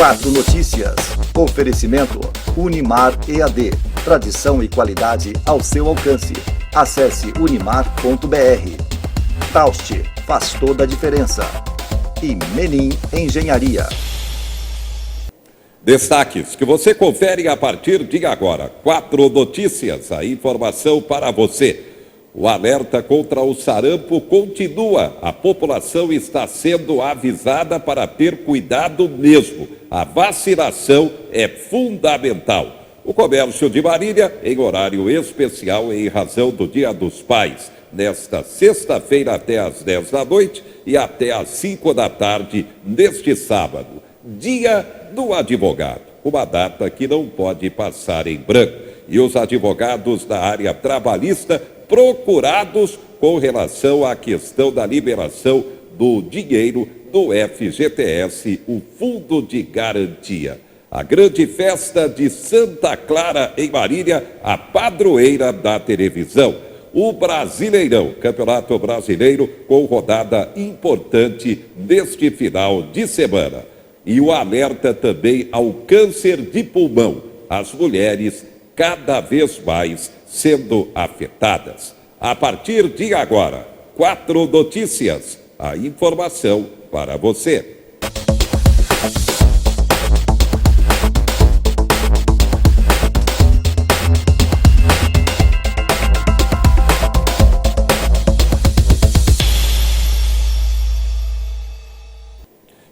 4 Notícias. Oferecimento Unimar EAD. Tradição e qualidade ao seu alcance. Acesse unimar.br. Taust, faz toda a diferença. E Menin Engenharia. Destaques que você confere a partir de agora. 4 Notícias, a informação para você. O alerta contra o sarampo continua. A população está sendo avisada para ter cuidado mesmo. A vacinação é fundamental. O comércio de Marília, em horário especial em razão do Dia dos Pais, nesta sexta-feira até às 10 da noite e até às 5 da tarde neste sábado. Dia do Advogado, uma data que não pode passar em branco. E os advogados da área trabalhista procurados com relação à questão da liberação do dinheiro do FGTS, o Fundo de Garantia. A grande festa de Santa Clara, em Marília, a padroeira da televisão. O Brasileirão, Campeonato Brasileiro, com rodada importante neste final de semana. E o alerta também ao câncer de pulmão. As mulheres cada vez mais sendo afetadas. A partir de agora, 4 Notícias, a informação para você.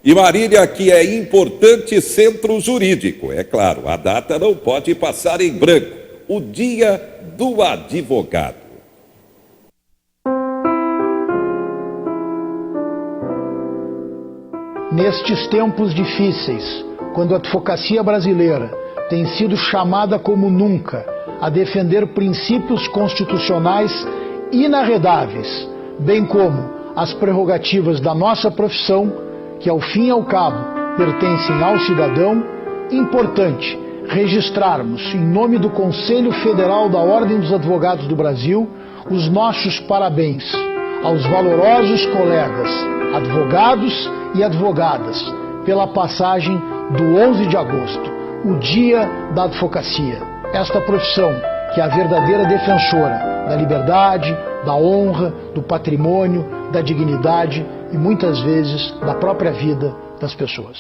E Marília, que é importante centro jurídico, é claro, a data não pode passar em branco. O Dia do Advogado. Nestes tempos difíceis, quando a advocacia brasileira tem sido chamada como nunca a defender princípios constitucionais inarredáveis, bem como as prerrogativas da nossa profissão, que ao fim e ao cabo pertencem ao cidadão, importante registrarmos, em nome do Conselho Federal da Ordem dos Advogados do Brasil, os nossos parabéns aos valorosos colegas, advogados e advogadas, pela passagem do 11 de agosto, o Dia da Advocacia. Esta profissão, que é a verdadeira defensora da liberdade, da honra, do patrimônio, da dignidade e muitas vezes da própria vida das pessoas.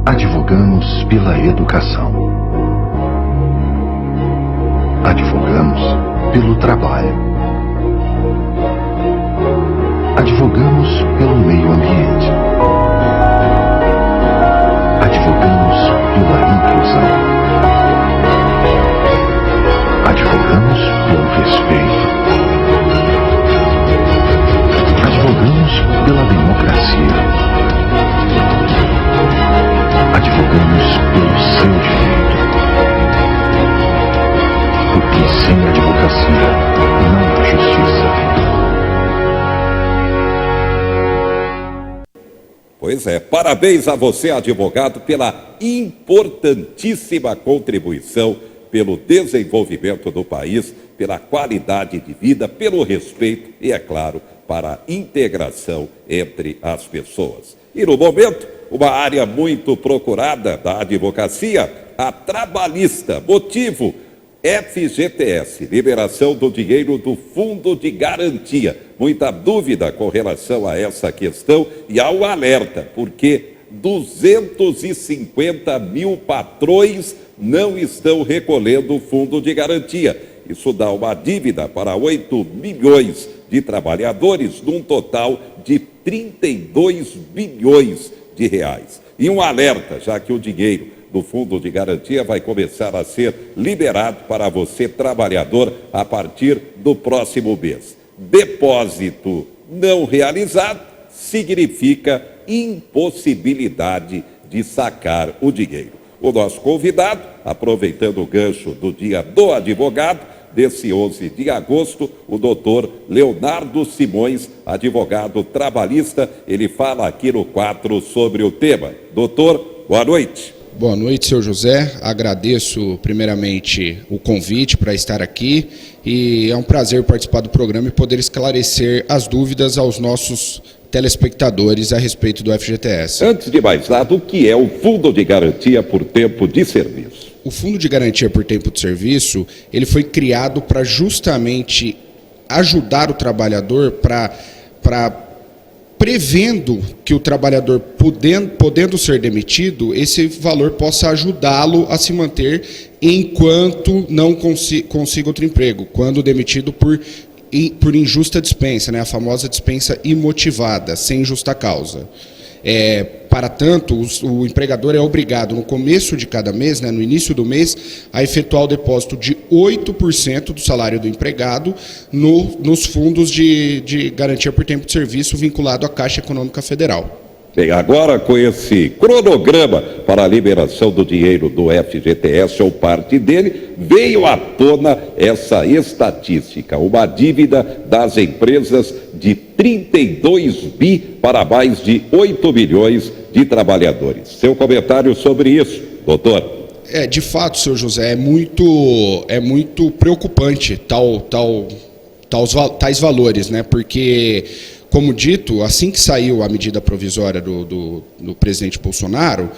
Advogamos pela educação. Advogamos pelo trabalho. Advogamos pelo meio ambiente. Advogamos pela inclusão. Advogamos pelo respeito. Advogamos pela democracia. Advogamos pelo seu direito. Porque sem advocacia não há justiça. Pois é, parabéns a você, advogado, pela importantíssima contribuição pelo desenvolvimento do país, pela qualidade de vida, pelo respeito e, é claro, para a integração entre as pessoas. E no momento, uma área muito procurada da advocacia, a trabalhista. Motivo: FGTS, liberação do dinheiro do Fundo de Garantia. Muita dúvida com relação a essa questão e ao alerta, porque 250 mil patrões não estão recolhendo o Fundo de Garantia. Isso dá uma dívida para 8 milhões de trabalhadores, num total de 32 bilhões de reais. E um alerta, já que o dinheiro do Fundo de Garantia vai começar a ser liberado para você, trabalhador, a partir do próximo mês. Depósito não realizado significa impossibilidade de sacar o dinheiro. O nosso convidado, aproveitando o gancho do Dia do Advogado, desse 11 de agosto, o doutor Leonardo Simões, advogado trabalhista, ele fala aqui no 4 sobre o tema. Doutor, boa noite. Boa noite, seu José. Agradeço primeiramente o convite para estar aqui e é um prazer participar do programa e poder esclarecer as dúvidas aos nossos telespectadores a respeito do FGTS. Antes de mais nada, o que é o Fundo de Garantia por Tempo de Serviço? O Fundo de Garantia por Tempo de Serviço, ele foi criado para justamente ajudar o trabalhador para prevendo que o trabalhador, podendo ser demitido, esse valor possa ajudá-lo a se manter enquanto não consiga outro emprego, quando demitido por injusta dispensa, né, a famosa dispensa imotivada, sem justa causa. Para tanto, o empregador é obrigado, no começo de cada mês, né, no início do mês, a efetuar o depósito de 8% do salário do empregado nos fundos de garantia por tempo de serviço vinculado à Caixa Econômica Federal. Bem, agora com esse cronograma para a liberação do dinheiro do FGTS ou parte dele, veio à tona essa estatística, uma dívida das empresas de 32 bi para mais de 8 milhões de trabalhadores. Seu comentário sobre isso, doutor? De fato, senhor José, é muito preocupante tais valores, né? Porque, como dito, assim que saiu a medida provisória do presidente Bolsonaro,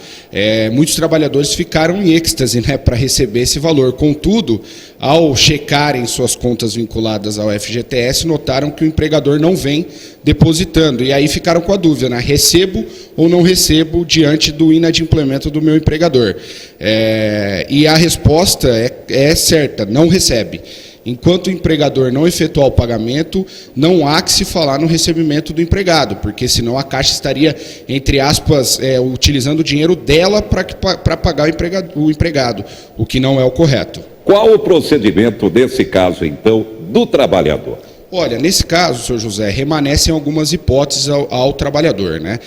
muitos trabalhadores ficaram em êxtase, né, para receber esse valor. Contudo, ao checarem suas contas vinculadas ao FGTS, notaram que o empregador não vem depositando. E aí ficaram com a dúvida, né, recebo ou não recebo diante do inadimplemento do meu empregador. E a resposta é certa, não recebe. Enquanto o empregador não efetuar o pagamento, não há que se falar no recebimento do empregado, porque senão a Caixa estaria, entre aspas, utilizando o dinheiro dela para pagar o empregado, o que não é o correto. Qual o procedimento desse caso, então, do trabalhador? Olha, nesse caso, senhor José, remanescem algumas hipóteses ao trabalhador, né?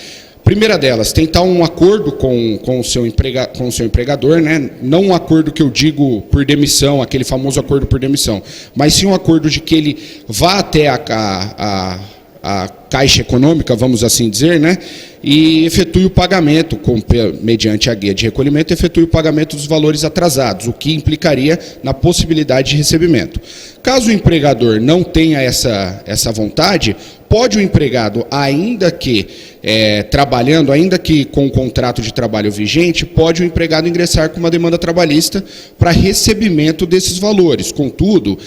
Primeira delas, tentar um acordo com o seu empregador, né? Não um acordo que eu digo por demissão, aquele famoso acordo por demissão, mas sim um acordo de que ele vá até a Caixa Econômica, vamos assim dizer, né? E efetue o pagamento, mediante a guia de recolhimento, efetue o pagamento dos valores atrasados, o que implicaria na possibilidade de recebimento. Caso o empregador não tenha essa vontade, pode o empregado, ainda que trabalhando, ainda que com o contrato de trabalho vigente, pode o empregado ingressar com uma demanda trabalhista para recebimento desses valores. Contudo,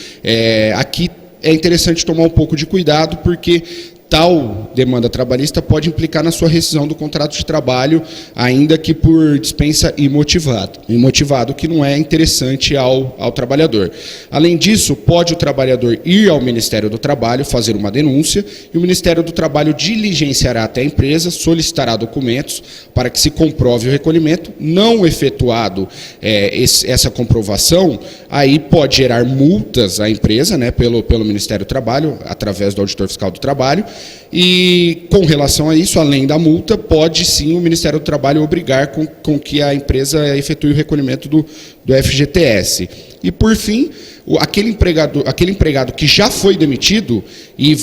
aqui é interessante tomar um pouco de cuidado, porque tal demanda trabalhista pode implicar na sua rescisão do contrato de trabalho, ainda que por dispensa imotivado, que não é interessante ao trabalhador. Além disso, pode o trabalhador ir ao Ministério do Trabalho, fazer uma denúncia, e o Ministério do Trabalho diligenciará até a empresa, solicitará documentos para que se comprove o recolhimento. Não efetuado essa comprovação, aí pode gerar multas à empresa, né, pelo Ministério do Trabalho, através do Auditor Fiscal do Trabalho. E com relação a isso, além da multa, pode sim o Ministério do Trabalho obrigar com que a empresa efetue o recolhimento do FGTS. E por fim, aquele empregado que já foi demitido e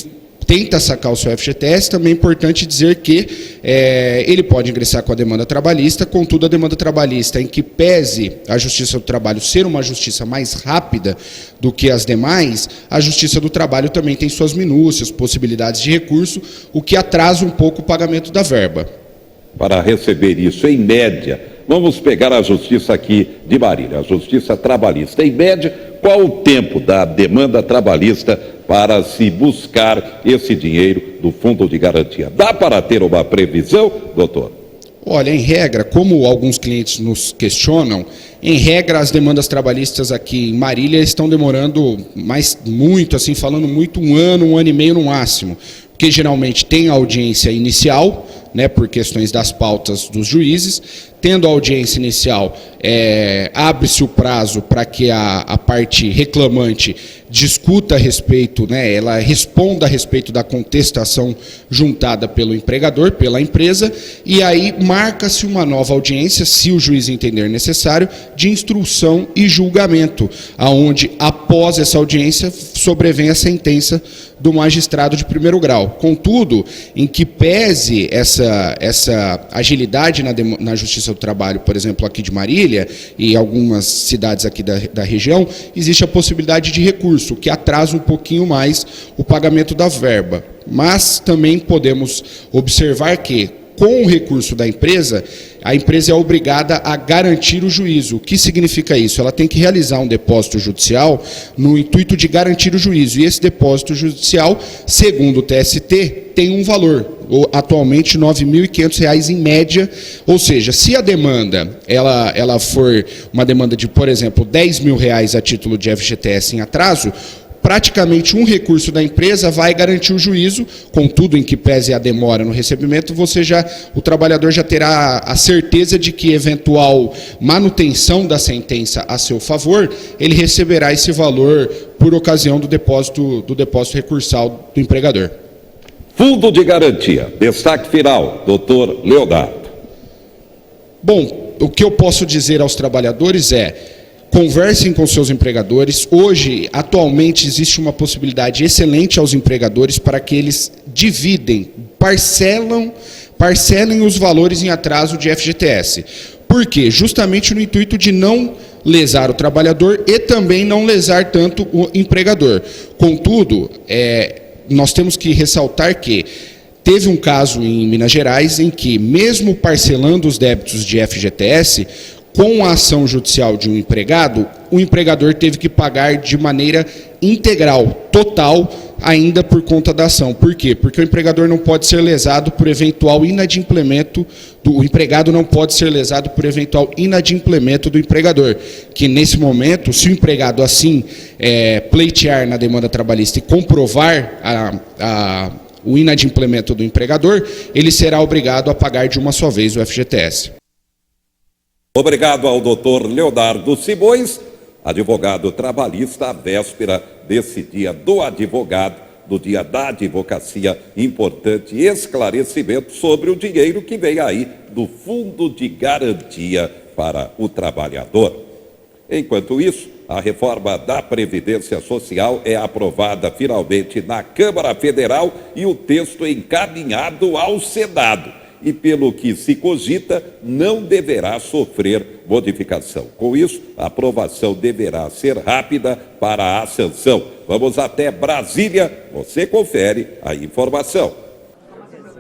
tenta sacar o seu FGTS, também é importante dizer que ele pode ingressar com a demanda trabalhista. Contudo, a demanda trabalhista, em que pese a Justiça do Trabalho ser uma justiça mais rápida do que as demais, a Justiça do Trabalho também tem suas minúcias, possibilidades de recurso, o que atrasa um pouco o pagamento da verba. Para receber isso, em média, vamos pegar a Justiça aqui de Marília, a Justiça Trabalhista. Em média, qual o tempo da demanda trabalhista para se buscar esse dinheiro do Fundo de Garantia? Dá para ter uma previsão, doutor? Olha, em regra, como alguns clientes nos questionam, em regra as demandas trabalhistas aqui em Marília estão demorando muito, assim, falando muito, um ano e meio no máximo, porque geralmente tem a audiência inicial, né, por questões das pautas dos juízes. Tendo a audiência inicial, abre-se o prazo para que a parte reclamante discuta a respeito, né, ela responda a respeito da contestação juntada pelo empregador, pela empresa, e aí marca-se uma nova audiência, se o juiz entender necessário, de instrução e julgamento, aonde após essa audiência sobrevém a sentença do magistrado de primeiro grau. Contudo, em que pese essa agilidade na Justiça do Trabalho, por exemplo, aqui de Marília e algumas cidades aqui da região, existe a possibilidade de recurso. recurso que atrasa um pouquinho mais o pagamento da verba. Mas também podemos observar que, com o recurso da empresa, a empresa é obrigada a garantir o juízo. O que significa isso? Ela tem que realizar um depósito judicial no intuito de garantir o juízo. E esse depósito judicial, segundo o TST, tem um valor, atualmente R$ 9.500 em média. Ou seja, se a demanda ela for uma demanda de, por exemplo, R$ 10.000 a título de FGTS em atraso, praticamente um recurso da empresa vai garantir o juízo, contudo, em que pese a demora no recebimento, o trabalhador já terá a certeza de que eventual manutenção da sentença a seu favor, ele receberá esse valor por ocasião do depósito recursal do empregador. Fundo de garantia. Destaque final, doutor Leonardo. Bom, o que eu posso dizer aos trabalhadores é: conversem com seus empregadores. Hoje, atualmente, existe uma possibilidade excelente aos empregadores para que eles parcelem os valores em atraso de FGTS. Por quê? Justamente no intuito de não lesar o trabalhador e também não lesar tanto o empregador. Contudo, nós temos que ressaltar que teve um caso em Minas Gerais em que, mesmo parcelando os débitos de FGTS, com a ação judicial de um empregado, o empregador teve que pagar de maneira integral, total, ainda por conta da ação. Por quê? Porque o empregador não pode ser lesado por eventual inadimplemento, o empregado não pode ser lesado por eventual inadimplemento do empregador, que nesse momento, se o empregado assim pleitear na demanda trabalhista e comprovar o inadimplemento do empregador, ele será obrigado a pagar de uma só vez o FGTS. Obrigado ao doutor Leonardo Simões, advogado trabalhista, à véspera desse dia do advogado, do dia da advocacia. Importante esclarecimento sobre o dinheiro que vem aí do Fundo de Garantia para o Trabalhador. Enquanto isso, a reforma da Previdência Social é aprovada finalmente na Câmara Federal e o texto encaminhado ao Senado. E, pelo que se cogita, não deverá sofrer modificação. Com isso, a aprovação deverá ser rápida para a sanção. Vamos até Brasília, você confere a informação.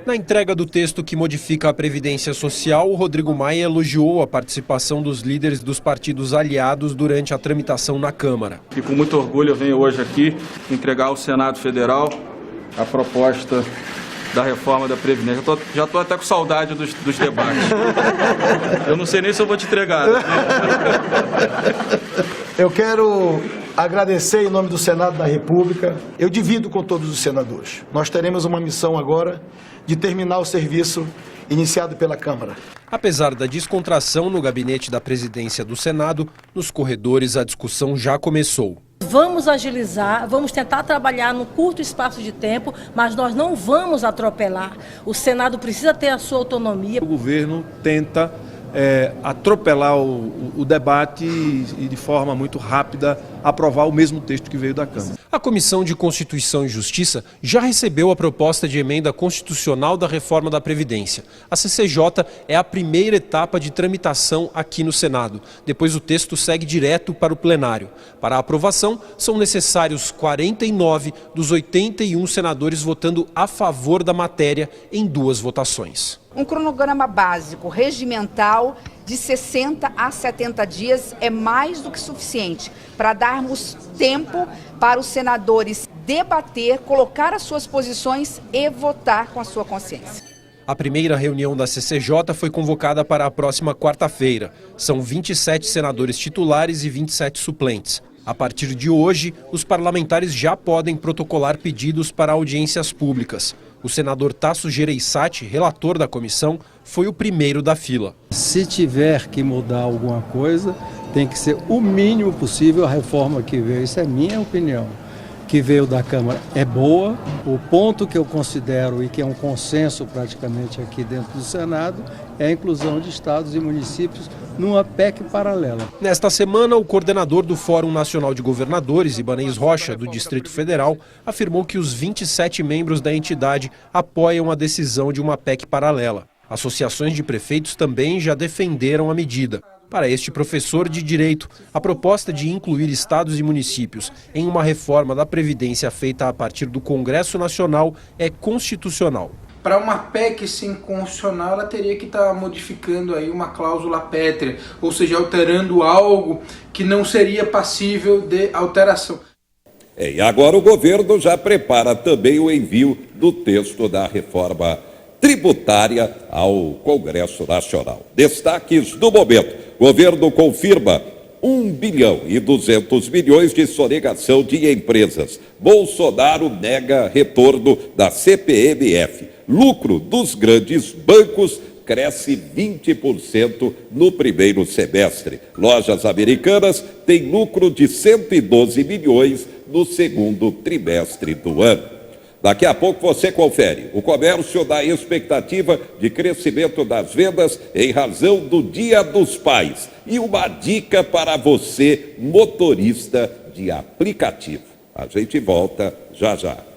Na entrega do texto que modifica a Previdência Social, o Rodrigo Maia elogiou a participação dos líderes dos partidos aliados durante a tramitação na Câmara. E com muito orgulho eu venho hoje aqui entregar ao Senado Federal a proposta da reforma da Previdência. Já estou até com saudade dos debates. Eu não sei nem se eu vou te entregar. Eu quero agradecer em nome do Senado da República. Eu divido com todos os senadores. Nós teremos uma missão agora de terminar o serviço iniciado pela Câmara. Apesar da descontração no gabinete da presidência do Senado, nos corredores a discussão já começou. Vamos agilizar, vamos tentar trabalhar num curto espaço de tempo, mas nós não vamos atropelar. O Senado precisa ter a sua autonomia. O governo tenta atropelar o debate e de forma muito rápida aprovar o mesmo texto que veio da Câmara. A Comissão de Constituição e Justiça já recebeu a proposta de emenda constitucional da reforma da Previdência. A CCJ é a primeira etapa de tramitação aqui no Senado. Depois o texto segue direto para o plenário. Para a aprovação, são necessários 49 dos 81 senadores votando a favor da matéria em 2 votações. Um cronograma básico, regimental, de 60 a 70 dias é mais do que suficiente para darmos tempo para os senadores debater, colocar as suas posições e votar com a sua consciência. A primeira reunião da CCJ foi convocada para a próxima quarta-feira. São 27 senadores titulares e 27 suplentes. A partir de hoje, os parlamentares já podem protocolar pedidos para audiências públicas. O senador Tasso Gereissati, relator da comissão, foi o primeiro da fila. Se tiver que mudar alguma coisa, tem que ser o mínimo possível a reforma que veio. Isso é minha opinião. Que veio da Câmara é boa. O ponto que eu considero e que é um consenso praticamente aqui dentro do Senado é a inclusão de estados e municípios numa PEC paralela. Nesta semana, o coordenador do Fórum Nacional de Governadores, Ibanez Rocha, do Distrito Federal, afirmou que os 27 membros da entidade apoiam a decisão de uma PEC paralela. Associações de prefeitos também já defenderam a medida. Para este professor de Direito, a proposta de incluir estados e municípios em uma reforma da Previdência feita a partir do Congresso Nacional é constitucional. Para uma PEC ser inconstitucional, ela teria que estar modificando aí uma cláusula pétrea, ou seja, alterando algo que não seria passível de alteração. E agora o governo já prepara também o envio do texto da reforma tributária ao Congresso Nacional. Destaques do momento. O governo confirma 1 bilhão e 200 milhões de sonegação de empresas. Bolsonaro nega retorno da CPMF. Lucro dos grandes bancos cresce 20% no primeiro semestre. Lojas Americanas têm lucro de 112 milhões no segundo trimestre do ano. Daqui a pouco você confere. O comércio dá expectativa de crescimento das vendas em razão do Dia dos Pais. E uma dica para você, motorista de aplicativo. A gente volta já já.